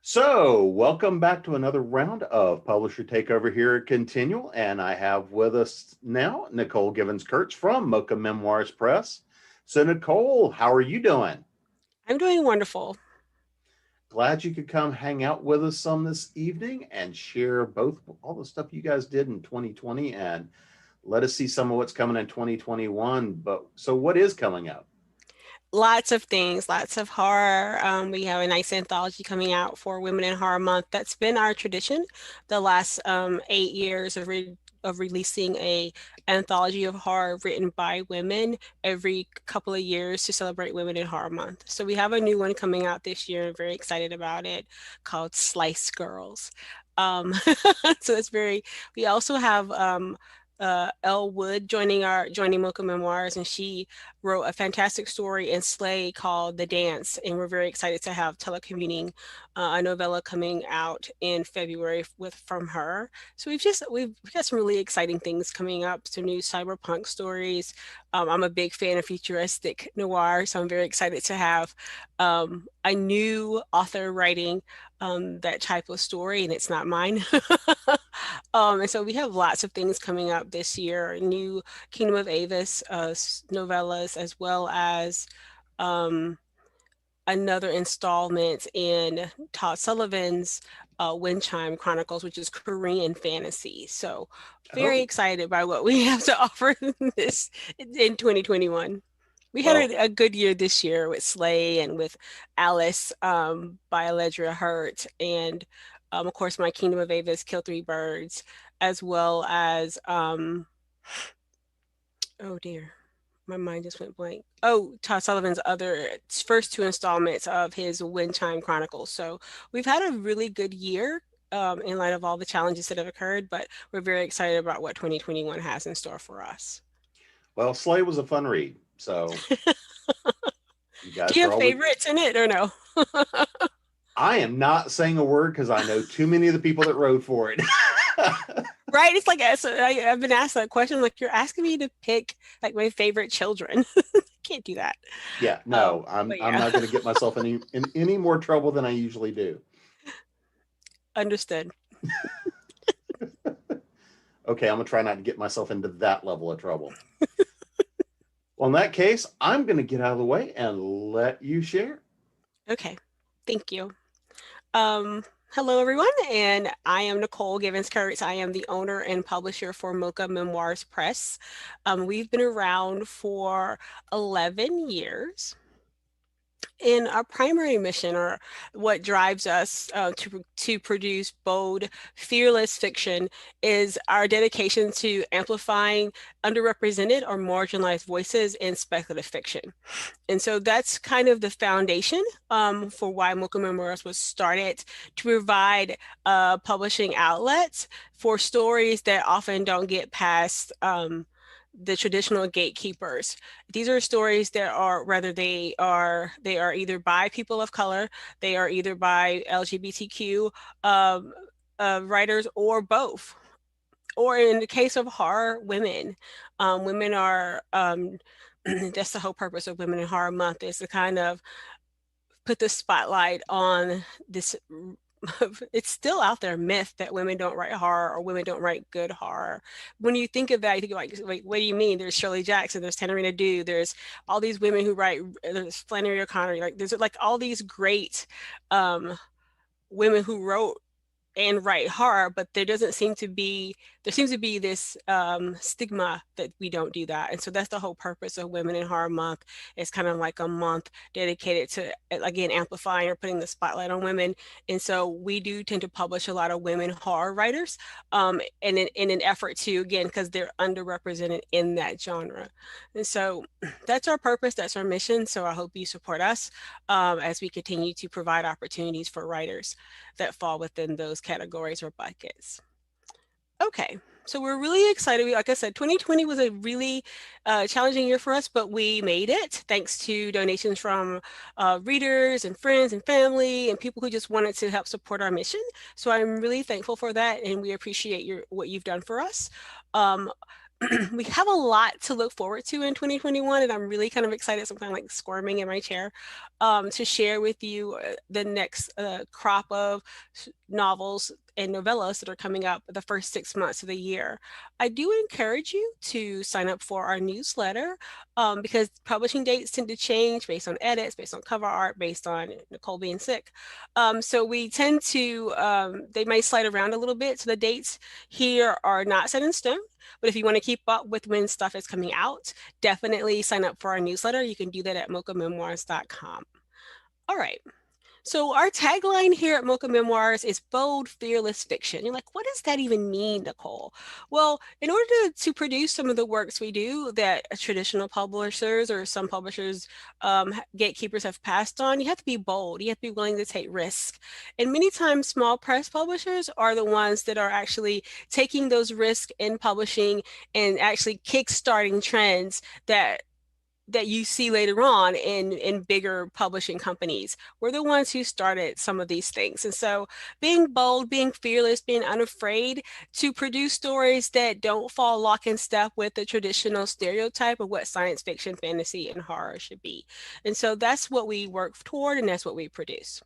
So, welcome back to another round of Publisher Takeover here at ConTinual, and I have with us now Nicole Givens Kurtz from Mocha Memoirs Press. So, Nicole, how are you doing? I'm doing wonderful. Glad you could come hang out with us some this evening and share both all the stuff you guys did in 2020 and let us see some of what's coming in 2021. But so, what is coming up? Lots of things, lots of horror. We have a nice anthology coming out for Women in Horror Month. That's been our tradition the last 8 years of releasing a anthology of horror written by women every couple of years to celebrate Women in Horror Month. So we have a new one coming out this year. I'm very excited about it, called Slice Girls. Um, so it's very. We also have Elle Wood joining Mocha Memoirs, and she wrote a fantastic story in Slay called The Dance, and we're very excited to have Telecommuting, a novella coming out in February from her. So we've got some really exciting things coming up, some new cyberpunk stories. I'm a big fan of futuristic noir, so I'm very excited to have a new author writing that type of story, and it's not mine. And so we have lots of things coming up this year, new Kingdom of Avas novellas, as well as um, another installment in Todd Sullivan's Wind Chime Chronicles, which is Korean fantasy. So very Oh, excited by what we have to offer this in 2021. We had well, a good year this year with Slay and with Alice by Allegra Hurt, and of course my Kingdom of Avis Kill Three Birds, as well as oh dear, my mind just went blank. Oh, Todd Sullivan's other first two installments of his Wind Chime Chronicles. So we've had a really good year in light of all the challenges that have occurred, but we're very excited about what 2021 has in store for us. well, Slay was a fun read. So, you Do guys you are have always. favorites in it or no? I am not saying a word because I know too many of the people that wrote for it. Right? It's like I've been asked that question. Like you're asking me to pick like my favorite children. Can't do that. Yeah, no, I'm But I'm yeah, not going to get myself in any more trouble than I usually do. understood. Okay, I'm gonna try not to get myself into that level of trouble. Well, in that case, I'm gonna get out of the way and let you share. Okay, thank you. Hello everyone, and I am Nicole Givens Kurtz. I am the owner and publisher for Mocha Memoirs Press. We've been around for 11 years. And our primary mission, or what drives us to produce bold, fearless fiction, is our dedication to amplifying underrepresented or marginalized voices in speculative fiction. And so that's kind of the foundation for why Mocha Memoirs was started, to provide publishing outlets for stories that often don't get past the traditional gatekeepers. These are stories that are, rather they are either by people of color, they are either by LGBTQ writers, or both. Or in the case of horror, women. Women are that's the whole purpose of Women in Horror Month, is to kind of put the spotlight on this. It's still out there, myth that women don't write horror, or women don't write good horror. When you think of that, you think like, wait, what do you mean? There's Shirley Jackson, there's Tanarina Due, there's all these women who write, there's Flannery O'Connor, like there's like all these great women who wrote and write horror, but there seems to be this stigma that we don't do that. And so that's the whole purpose of Women in Horror Month. It's kind of like a month dedicated to, again, amplifying or putting the spotlight on women. And so we do tend to publish a lot of women horror writers, and in an effort to, again, because they're underrepresented in that genre. And so that's our purpose, that's our mission. So I hope you support us as we continue to provide opportunities for writers that fall within those categories or buckets. Okay, so we're really excited. Like I said, 2020 was a really challenging year for us, but we made it thanks to donations from readers and friends and family and people who just wanted to help support our mission. So I'm really thankful for that, and we appreciate what you've done for us. Um, we have a lot to look forward to in 2021, and I'm really kind of excited, so I'm kind of like squirming in my chair, to share with you the next crop of novels and novellas that are coming up the first 6 months of the year. I do encourage you to sign up for our newsletter, because publishing dates tend to change based on edits, based on cover art, based on Nicole being sick. So we tend to, they might slide around a little bit. So the dates here are not set in stone. But if you want to keep up with when stuff is coming out, definitely sign up for our newsletter. You can do that at mochamemoirs.com. All right. So our tagline here at Mocha Memoirs is bold, fearless fiction. You're like, what does that even mean, Nicole? Well, in order to produce some of the works we do that traditional publishers or some publishers, gatekeepers have passed on, you have to be bold. You have to be willing to take risks. And many times small press publishers are the ones that are actually taking those risks in publishing and actually kickstarting trends that you see later on in bigger publishing companies. We're the ones who started some of these things. And so being bold, being fearless, being unafraid to produce stories that don't fall lock in step with the traditional stereotype of what science fiction, fantasy, and horror should be. And so that's what we work toward, and that's what we produce.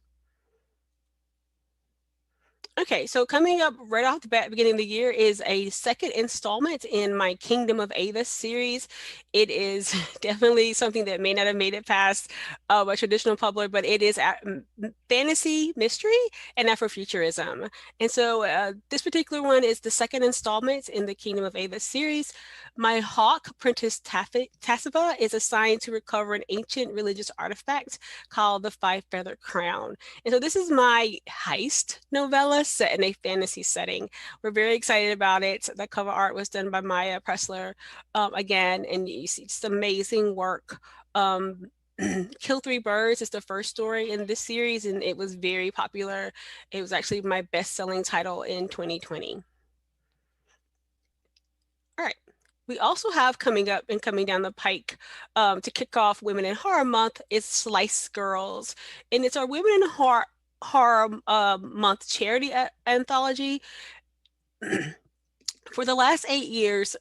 Okay, so coming up right off the bat, beginning of the year, is a second installment in my Kingdom of Avas series. It is definitely something that may not have made it past a traditional publisher, but it is fantasy, mystery, and Afrofuturism. And so this particular one is the second installment in the Kingdom of Avas series. My hawk, Prentice Tassiva, is assigned to recover an ancient religious artifact called the Five Feather Crown. And so this is my heist novella set in a fantasy setting. We're very excited about it. The cover art was done by Maya Pressler, again, and you see just amazing work. Kill Three Birds is the first story in this series, and it was very popular. It was actually my best-selling title in 2020. All right. We also have coming up and coming down the pike, to kick off Women in Horror Month is Slice Girls. And it's our Women in Horror Month charity anthology. For the last 8 years,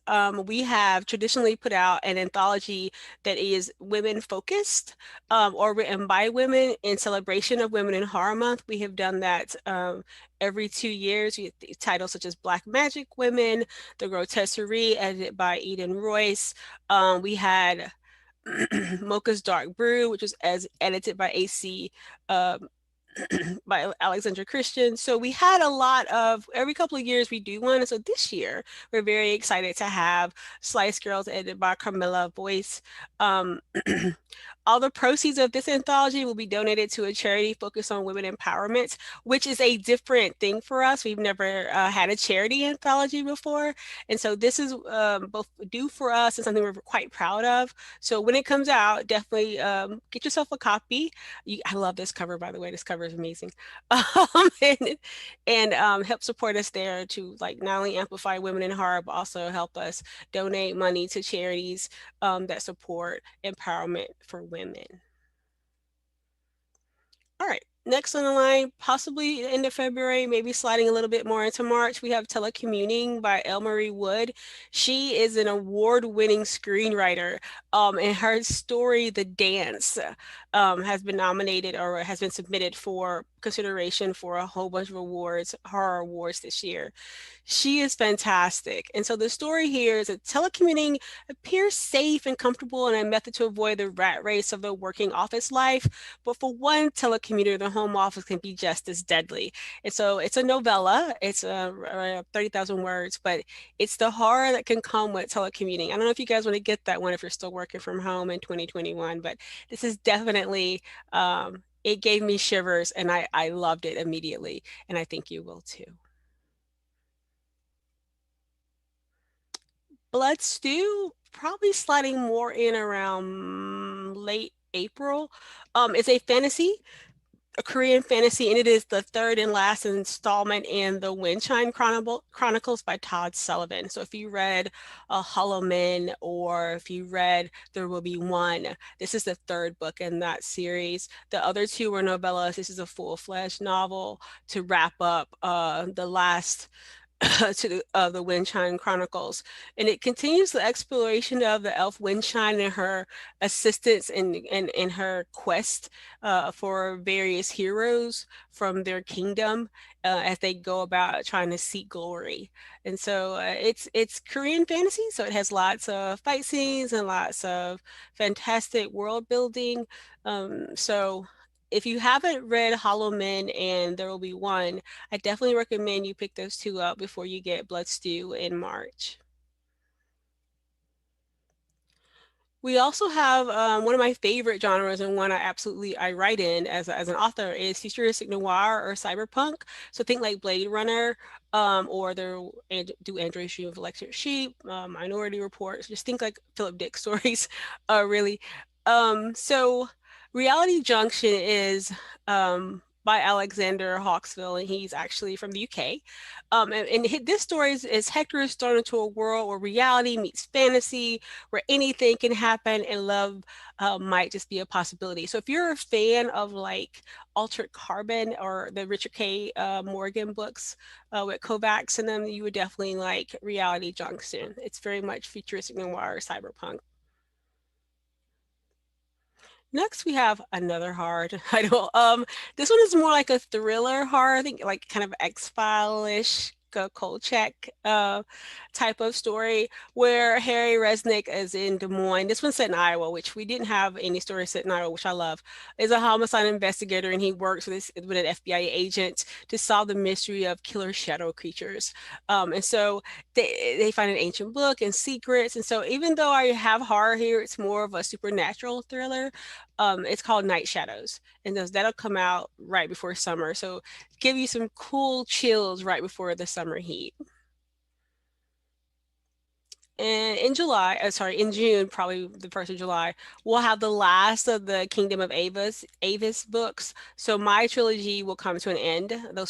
we have traditionally put out an anthology that is women focused, or written by women in celebration of Women in Horror Month. We have done that every 2 years. We have titles such as Black Magic Women, The Grotesquerie, edited by Eden Royce. We had Mocha's Dark Brew, which was edited by AC. By Alexandra Christian. So we had a lot of, every couple of years we do one. And so this year we're very excited to have Slice Girls edited by Carmilla Boyce. Um, all the proceeds of this anthology will be donated to a charity focused on women empowerment, which is a different thing for us. We've never had a charity anthology before. And so this is both due for us and something we're quite proud of. So when it comes out, definitely get yourself a copy. I love this cover, by the way. This cover is amazing. And help support us there to like not only amplify women in horror, but also help us donate money to charities that support empowerment for women. All right. Next on the line, possibly the end of February, maybe sliding a little bit more into March, we have Telecommuting by L. Marie Wood. She is an award-winning screenwriter, and her story, The Dance, has been nominated or has been submitted for consideration for a whole bunch of awards, horror awards this year. She is fantastic. And so the story here is that telecommuting appears safe and comfortable and a method to avoid the rat race of the working office life. But for one telecommuter, the home office can be just as deadly. And so it's a novella. It's 30,000 words, but it's the horror that can come with telecommuting. I don't know if you guys want to get that one if you're still working from home in 2021, but this is definitely, it gave me shivers and I loved it immediately. And I think you will too. Blood Stew, probably sliding more in around late April. It's a fantasy, a Korean fantasy, and it is the third and last installment in the Windchime Chronicles by Todd Sullivan. So if you read Hollow Men or if you read There Will Be One, this is the third book in that series. The other two were novellas. This is a full-fledged novel to wrap up the last the Windchime Chronicles, and it continues the exploration of the elf Windchime and her assistance in her quest for various heroes from their kingdom as they go about trying to seek glory. And so it's Korean fantasy, so it has lots of fight scenes and lots of fantastic world building. So if you haven't read Hollow Men and There Will Be One, I definitely recommend you pick those two up before you get Blood Stew in March. We also have one of my favorite genres and one I write in as an author is futuristic noir or cyberpunk. So think like Blade Runner, or do Androids Dream of Electric Sheep, Minority Report. So just think like Philip Dick stories, really. So Reality Junction is by Alexander Hawksville, and he's actually from the UK. This story is Hector is thrown into a world where reality meets fantasy, where anything can happen, and love might just be a possibility. So if you're a fan of like Altered Carbon or the Richard K. Morgan books with Kovacs in them, you would definitely like Reality Junction. It's very much futuristic noir, cyberpunk. Next, we have another horror title. This one is more like a thriller horror, I think like kind of X-File-ish, Kolchak type of story where Harry Resnick is in Des Moines. This one's set in Iowa, which we didn't have any story set in Iowa, which I love. Is a homicide investigator, and he works with an FBI agent to solve the mystery of killer shadow creatures. And so they find an ancient book and secrets. And so even though I have horror here, it's more of a supernatural thriller. It's called Night Shadows, and that'll come out right before summer. So give you some cool chills right before the summer heat. And in June, probably the 1st of July, we'll have the last of the Kingdom of Avas books. So my trilogy will come to an end. The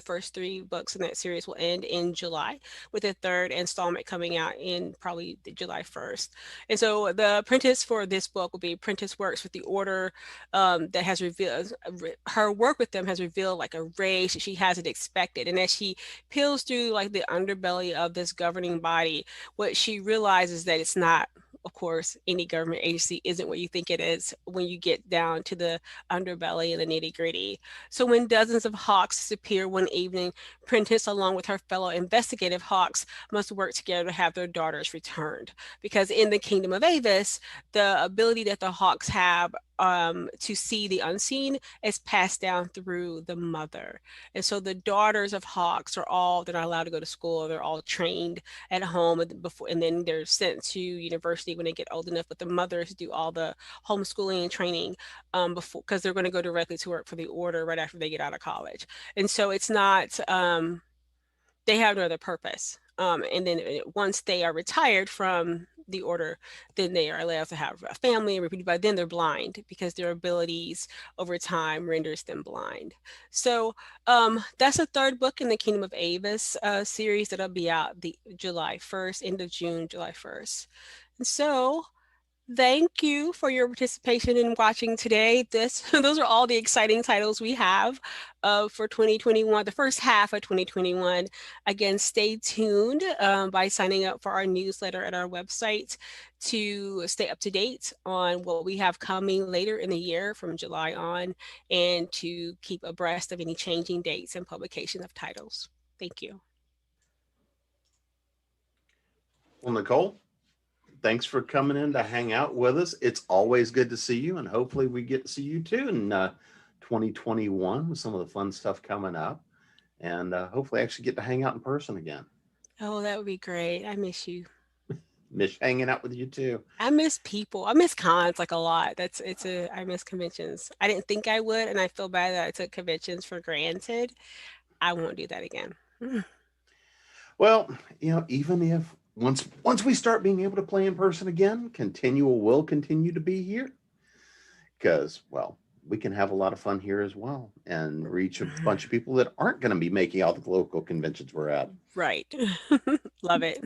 first three books in that series will end in July, with the third installment coming out in probably July 1st. And so the apprentice for this book will be Apprentice works with the Order, that has revealed her work with them has revealed like a rage that she hasn't expected. And as she peels through like the underbelly of this governing body, what she realizes that it's not, of course, any government agency isn't what you think it is when you get down to the underbelly and the nitty gritty. So when dozens of hawks disappear one evening, Prentice, along with her fellow investigative hawks, must work together to have their daughters returned. Because in the Kingdom of Avis, the ability that the hawks have to see the unseen is passed down through the mother. And so the daughters of hawks they're not allowed to go to school. They're all trained at home and then they're sent to university when they get old enough. But the mothers do all the homeschooling and training before, because they're going to go directly to work for the order right after they get out of college. And so it's not they have no other purpose. And then once they are retired from the order, then they are allowed to have a family and reproduce. By then they're blind because their abilities over time renders them blind. So that's the third book in the Kingdom of Avis series that'll be out the July 1st, end of June, July 1st. And so thank you for your participation in watching today. Those are all the exciting titles we have for 2021, the first half of 2021. Again, stay tuned by signing up for our newsletter at our website to stay up to date on what we have coming later in the year from July on, and to keep abreast of any changing dates and publication of titles. Thank you. Well, Nicole, thanks for coming in to hang out with us. It's always good to see you, and hopefully we get to see you too in 2021 with some of the fun stuff coming up, and hopefully actually get to hang out in person again. Oh, that would be great. I miss you. Miss hanging out with you too. I miss people. I miss cons like a lot. I miss conventions. I didn't think I would, and I feel bad that I took conventions for granted. I won't do that again. Well, even if once we start being able to play in person again, ConTinual will continue to be here because, well, we can have a lot of fun here as well and reach a bunch of people that aren't going to be making all the local conventions we're at. Right. Love it.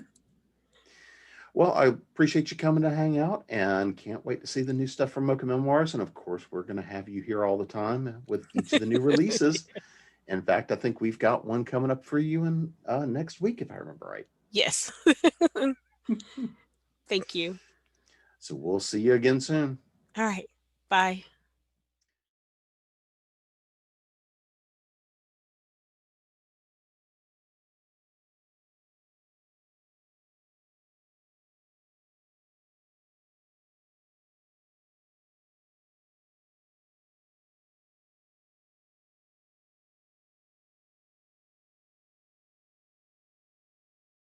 Well, I appreciate you coming to hang out and can't wait to see the new stuff from Mocha Memoirs. And of course, we're going to have you here all the time with each of the new releases. In fact, I think we've got one coming up for you in next week, if I remember right. Yes. Thank you. So we'll see you again soon. All right. Bye.